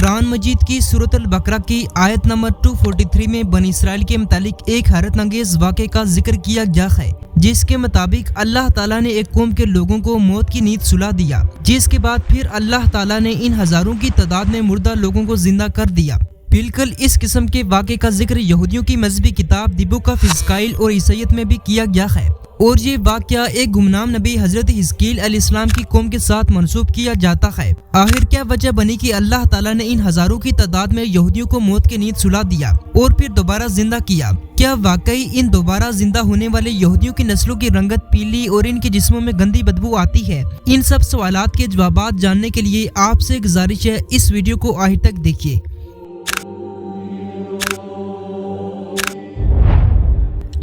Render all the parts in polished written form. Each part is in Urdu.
قرآن مجید کی سورۃ البقرہ کی آیت نمبر 243 میں بنی اسرائیل کے متعلق ایک حیرت انگیز واقعے کا ذکر کیا گیا ہے، جس کے مطابق اللہ تعالیٰ نے ایک قوم کے لوگوں کو موت کی نیند سلا دیا، جس کے بعد پھر اللہ تعالیٰ نے ان ہزاروں کی تعداد میں مردہ لوگوں کو زندہ کر دیا۔ بالکل اس قسم کے واقعے کا ذکر یہودیوں کی مذہبی کتاب دی بک آف حزقیل اور عیسائیت میں بھی کیا گیا ہے، اور یہ واقعہ ایک گمنام نبی حضرت حزقیل علیہ السلام کی قوم کے ساتھ منسوب کیا جاتا ہے۔ آخر کیا وجہ بنی کہ اللہ تعالیٰ نے ان ہزاروں کی تعداد میں یہودیوں کو موت کی نیند سلا دیا اور پھر دوبارہ زندہ کیا؟ کیا واقعی ان دوبارہ زندہ ہونے والے یہودیوں کی نسلوں کی رنگت پیلی اور ان کے جسموں میں گندی بدبو آتی ہے؟ ان سب سوالات کے جوابات جاننے کے لیے آپ سے گزارش ہے اس ویڈیو کو آخر تک دیکھیے۔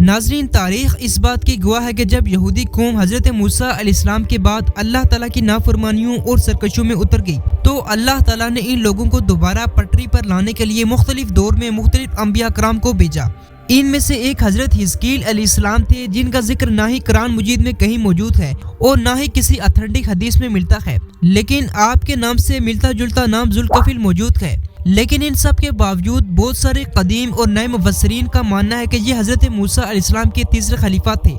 ناظرین، تاریخ اس بات کی گواہ ہے کہ جب یہودی قوم حضرت موسیٰ علیہ السلام کے بعد اللہ تعالیٰ کی نافرمانیوں اور سرکشیوں میں اتر گئی تو اللہ تعالیٰ نے ان لوگوں کو دوبارہ پٹری پر لانے کے لیے مختلف دور میں مختلف انبیاء کرام کو بھیجا۔ ان میں سے ایک حضرت حزقیل علیہ السلام تھے، جن کا ذکر نہ ہی قرآن مجید میں کہیں موجود ہے اور نہ ہی کسی اتھینٹک حدیث میں ملتا ہے، لیکن آپ کے نام سے ملتا جلتا نام ذوالکفل موجود ہے۔ لیکن ان سب کے باوجود بہت سارے قدیم اور نئے مفسرین کا ماننا ہے کہ یہ حضرت موسیٰ علیہ السلام کے تیسرے خلیفہ تھے،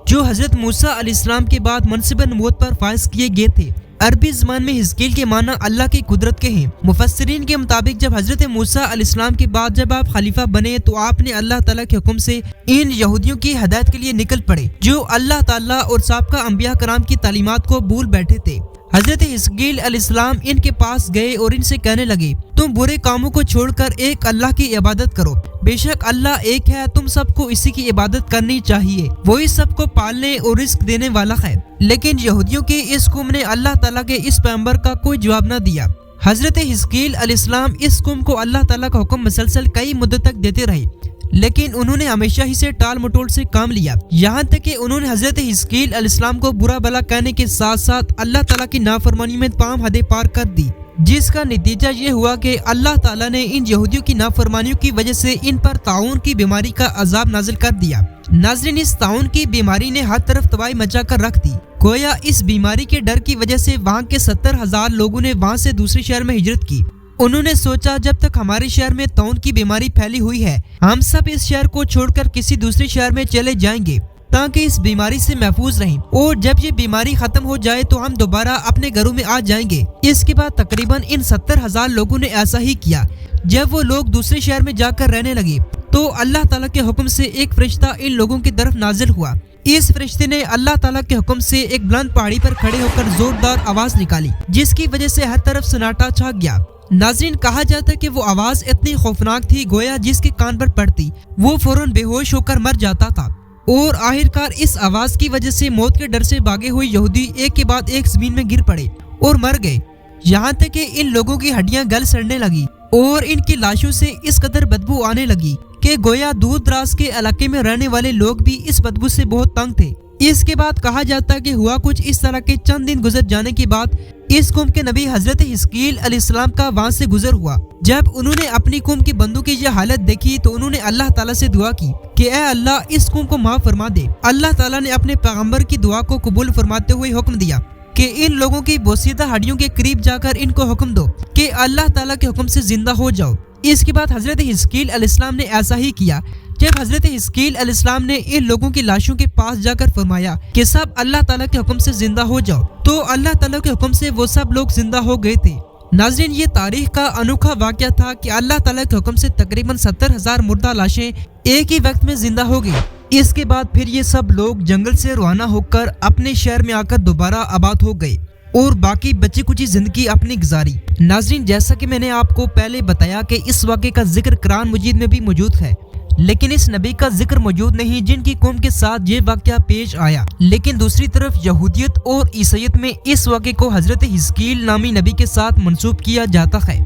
جو حضرت موسیٰ علیہ السلام کے بعد منصب نبوت پر فائز کیے گئے تھے۔ عربی زبان میں حزقیل کے معنی اللہ کی قدرت کے ہیں۔ مفسرین کے مطابق جب حضرت موسیٰ علیہ السلام کے بعد جب آپ خلیفہ بنے تو آپ نے اللہ تعالیٰ کے حکم سے ان یہودیوں کی ہدایت کے لیے نکل پڑے، جو اللہ تعالیٰ اور سابقہ انبیاء کرام کی تعلیمات کو بھول بیٹھے تھے۔ حضرت حزقیل علیہ السلام ان کے پاس گئے اور ان سے کہنے لگے، تم برے کاموں کو چھوڑ کر ایک اللہ کی عبادت کرو، بے شک اللہ ایک ہے، تم سب کو اسی کی عبادت کرنی چاہیے، وہی سب کو پالنے اور رزق دینے والا ہے۔ لیکن یہودیوں کی اس قوم نے اللہ تعالیٰ کے اس پیغمبر کا کوئی جواب نہ دیا۔ حضرت حزقیل علیہ السلام اس قوم کو اللہ تعالیٰ کا حکم مسلسل کئی مدت تک دیتے رہے، لیکن انہوں نے ہمیشہ ہی سے ٹال مٹول سے کام لیا، یہاں تک کہ انہوں نے حضرت حزقیل علیہ السلام کو برا بھلا کہنے کے ساتھ ساتھ اللہ تعالیٰ کی نافرمانی میں تمام حدیں پار کر دی، جس کا نتیجہ یہ ہوا کہ اللہ تعالیٰ نے ان یہودیوں کی نافرمانیوں کی وجہ سے ان پر طاعون کی بیماری کا عذاب نازل کر دیا۔ ناظرین، اس طاعون کی بیماری نے ہر طرف تباہی مچا کر رکھ دی، گویا اس بیماری کے ڈر کی وجہ سے وہاں کے 70,000 لوگوں نے وہاں سے دوسرے شہر میں ہجرت کی۔ انہوں نے سوچا جب تک ہمارے شہر میں طاعون کی بیماری پھیلی ہوئی ہے، ہم سب اس شہر کو چھوڑ کر کسی دوسرے شہر میں چلے جائیں گے تاکہ اس بیماری سے محفوظ رہیں، اور جب یہ بیماری ختم ہو جائے تو ہم دوبارہ اپنے گھروں میں آ جائیں گے۔ اس کے بعد تقریباً ان 70,000 لوگوں نے ایسا ہی کیا۔ جب وہ لوگ دوسرے شہر میں جا کر رہنے لگے تو اللہ تعالیٰ کے حکم سے ایک فرشتہ ان لوگوں کی طرف نازل ہوا۔ اس فرشتے نے اللہ تعالیٰ کے حکم سے ایک بلند پہاڑی پر کھڑے ہو کر زوردار آواز نکالی، جس کی وجہ سے ہر طرف سناٹا چھا گیا۔ ناظرین، کہا جاتا ہے کہ وہ آواز اتنی خوفناک تھی، گویا جس کے کان پر پڑتی وہ فوراً بے ہوش ہو کر مر جاتا تھا، اور آخرکار اس آواز کی وجہ سے موت کے ڈر سے بھاگے ہوئے یہودی ایک کے بعد ایک زمین میں گر پڑے اور مر گئے، یہاں تک کہ ان لوگوں کی ہڈیاں گل سڑنے لگی اور ان کی لاشوں سے اس قدر بدبو آنے لگی کہ گویا دور دراز کے علاقے میں رہنے والے لوگ بھی اس بدبو سے بہت تنگ تھے۔ اس کے بعد کہا جاتا ہے کہ ہوا کچھ اس طرح کے چند دن گزر جانے کے بعد اس قوم کے نبی حضرت حزقیل علیہ السلام کا وہاں سے گزر ہوا۔ جب انہوں نے اپنی قوم کی بندوں کی یہ حالت دیکھی تو انہوں نے اللہ تعالیٰ سے دعا کی کہ اے اللہ، اس قوم کو معاف فرما دے۔ اللہ تعالیٰ نے اپنے پیغمبر کی دعا کو قبول فرماتے ہوئے حکم دیا کہ ان لوگوں کی بوسیدہ ہڈیوں کے قریب جا کر ان کو حکم دو کہ اللہ تعالیٰ کے حکم سے زندہ ہو جاؤ۔ اس کے بعد حضرت حزقیل علیہ السلام نے ایسا ہی کیا۔ جب حضرت حزقیل علیہ السلام نے ان لوگوں کی لاشوں کے پاس جا کر فرمایا کہ سب اللہ تعالیٰ کے حکم سے زندہ ہو جاؤ، تو اللہ تعالیٰ کے حکم سے وہ سب لوگ زندہ ہو گئے تھے۔ ناظرین، یہ تاریخ کا انوکھا واقعہ تھا کہ اللہ تعالیٰ کے حکم سے تقریباً 70,000 مردہ لاشیں ایک ہی وقت میں زندہ ہو گئی۔ اس کے بعد پھر یہ سب لوگ جنگل سے روانہ ہو کر اپنے شہر میں آ کر دوبارہ آباد ہو گئے اور باقی بچی کچی زندگی اپنی گزاری۔ ناظرین، جیسا کہ میں نے آپ کو پہلے بتایا کہ اس واقعے کا ذکر قرآن مجید میں بھی موجود ہے، لیکن اس نبی کا ذکر موجود نہیں جن کی قوم کے ساتھ یہ واقعہ پیش آیا۔ لیکن دوسری طرف یہودیت اور عیسائیت میں اس واقعے کو حضرت حزقیل نامی نبی کے ساتھ منسوب کیا جاتا ہے۔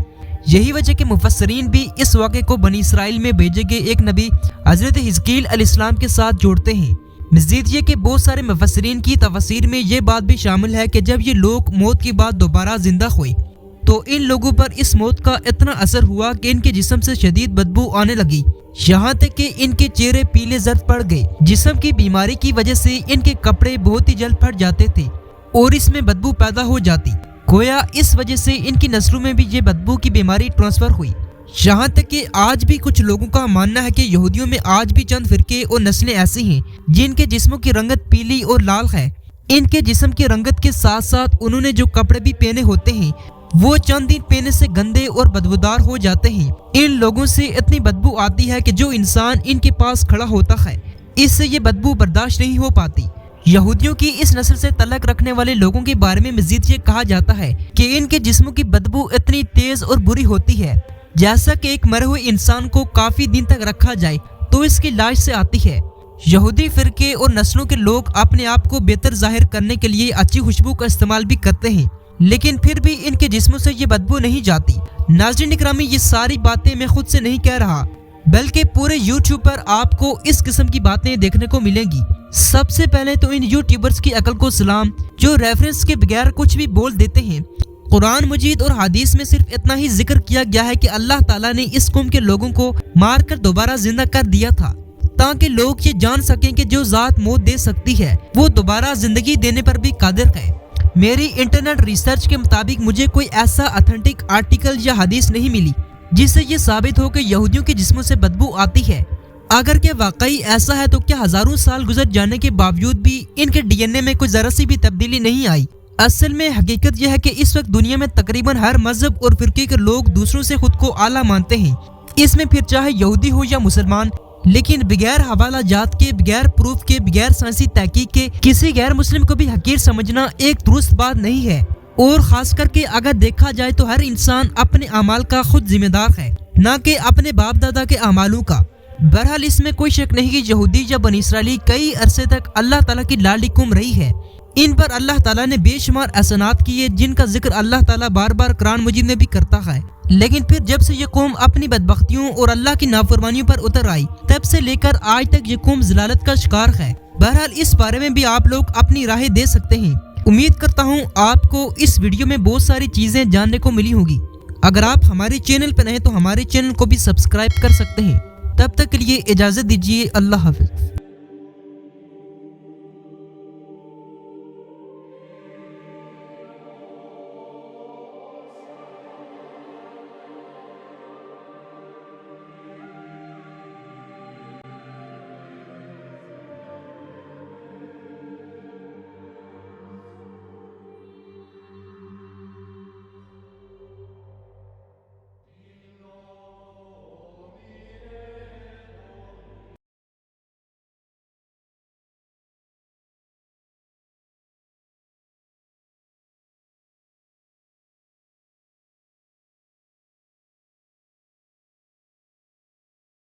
یہی وجہ کہ مفسرین بھی اس واقعے کو بنی اسرائیل میں بھیجے گئے ایک نبی حضرت حزقیل علیہ السلام کے ساتھ جوڑتے ہیں۔ مزید یہ کہ بہت سارے مفسرین کی تفسیر میں یہ بات بھی شامل ہے کہ جب یہ لوگ موت کے بعد دوبارہ زندہ ہوئے تو ان لوگوں پر اس موت کا اتنا اثر ہوا کہ ان کے جسم سے شدید بدبو آنے لگی، یہاں تک کہ ان کے چہرے پیلے زرد پڑ گئے۔ جسم کی بیماری کی وجہ سے ان کے کپڑے بہت ہی جلد پھٹ جاتے تھے اور اس میں بدبو پیدا ہو جاتی۔ گویا اس وجہ سے ان کی نسلوں میں بھی یہ بدبو کی بیماری ٹرانسفر ہوئی۔ یہاں تک کہ آج بھی کچھ لوگوں کا ماننا ہے کہ یہودیوں میں آج بھی چند فرقے اور نسلیں ایسی ہیں جن کے جسموں کی رنگت پیلی اور لال ہے۔ ان کے جسم کی رنگت کے ساتھ ساتھ انہوں نے جو کپڑے بھی پہنے ہوتے ہیں وہ چند دن پہنے سے گندے اور بدبودار ہو جاتے ہیں۔ ان لوگوں سے اتنی بدبو آتی ہے کہ جو انسان ان کے پاس کھڑا ہوتا ہے اس سے یہ بدبو برداشت نہیں ہو پاتی۔ یہودیوں کی اس نسل سے تعلق رکھنے والے لوگوں کے بارے میں مزید یہ کہا جاتا ہے کہ ان کے جسموں کی بدبو اتنی تیز اور بری ہوتی ہے جیسا کہ ایک مرے ہوئے انسان کو کافی دن تک رکھا جائے تو اس کی لاش سے آتی ہے۔ یہودی فرقے اور نسلوں کے لوگ اپنے آپ کو بہتر ظاہر کرنے کے لیے اچھی خوشبو کا استعمال بھی کرتے ہیں، لیکن پھر بھی ان کے جسموں سے یہ بدبو نہیں جاتی۔ ناظرین اکرامی، یہ ساری باتیں میں خود سے نہیں کہہ رہا بلکہ پورے یوٹیوب پر آپ کو اس قسم کی باتیں دیکھنے کو ملیں گی۔ سب سے پہلے تو ان یوٹیوبرز کی عقل کو سلام جو ریفرنس کے بغیر کچھ بھی بول دیتے ہیں۔ قرآن مجید اور حدیث میں صرف اتنا ہی ذکر کیا گیا ہے کہ اللہ تعالیٰ نے اس قوم کے لوگوں کو مار کر دوبارہ زندہ کر دیا تھا تاکہ لوگ یہ جان سکیں کہ جو ذات موت دے سکتی ہے وہ دوبارہ زندگی دینے پر بھی قادر ہے۔ میری انٹرنیٹ ریسرچ کے مطابق مجھے کوئی ایسا اتھینٹک آرٹیکل یا حدیث نہیں ملی جس سے یہ ثابت ہو کہ یہودیوں کے جسموں سے بدبو آتی ہے۔ اگر کہ واقعی ایسا ہے تو کیا ہزاروں سال گزر جانے کے باوجود بھی ان کے ڈی این اے میں کوئی ذرا سی بھی تبدیلی نہیں آئی؟ اصل میں حقیقت یہ ہے کہ اس وقت دنیا میں تقریباً ہر مذہب اور فرقے کے لوگ دوسروں سے خود کو اعلیٰ مانتے ہیں، اس میں پھر چاہے یہودی ہو یا مسلمان، لیکن بغیر حوالہ جات کے، بغیر پروف کے، بغیر سائنسی تحقیق کے کسی غیر مسلم کو بھی حقیر سمجھنا ایک درست بات نہیں ہے۔ اور خاص کر کے اگر دیکھا جائے تو ہر انسان اپنے اعمال کا خود ذمہ دار ہے، نہ کہ اپنے باپ دادا کے اعمالوں کا۔ بہرحال اس میں کوئی شک نہیں کہ یہودی یا بنی اسرائیلی کئی عرصے تک اللہ تعالیٰ کی لاڈلی قوم رہی ہے۔ ان پر اللہ تعالیٰ نے بے شمار احسانات کیے جن کا ذکر اللہ تعالیٰ بار بار قرآن مجید میں بھی کرتا ہے، لیکن پھر جب سے یہ قوم اپنی بدبختیوں اور اللہ کی نافرمانیوں پر اتر آئی تب سے لے کر آج تک یہ قوم ذلالت کا شکار ہے۔ بہرحال اس بارے میں بھی آپ لوگ اپنی رائے دے سکتے ہیں۔ امید کرتا ہوں آپ کو اس ویڈیو میں بہت ساری چیزیں جاننے کو ملی ہوں گی۔ اگر آپ ہمارے چینل پر ہیں تو ہمارے چینل کو بھی سبسکرائب کر سکتے ہیں۔ تب تک کے لیے اجازت دیجیے، اللہ حافظ۔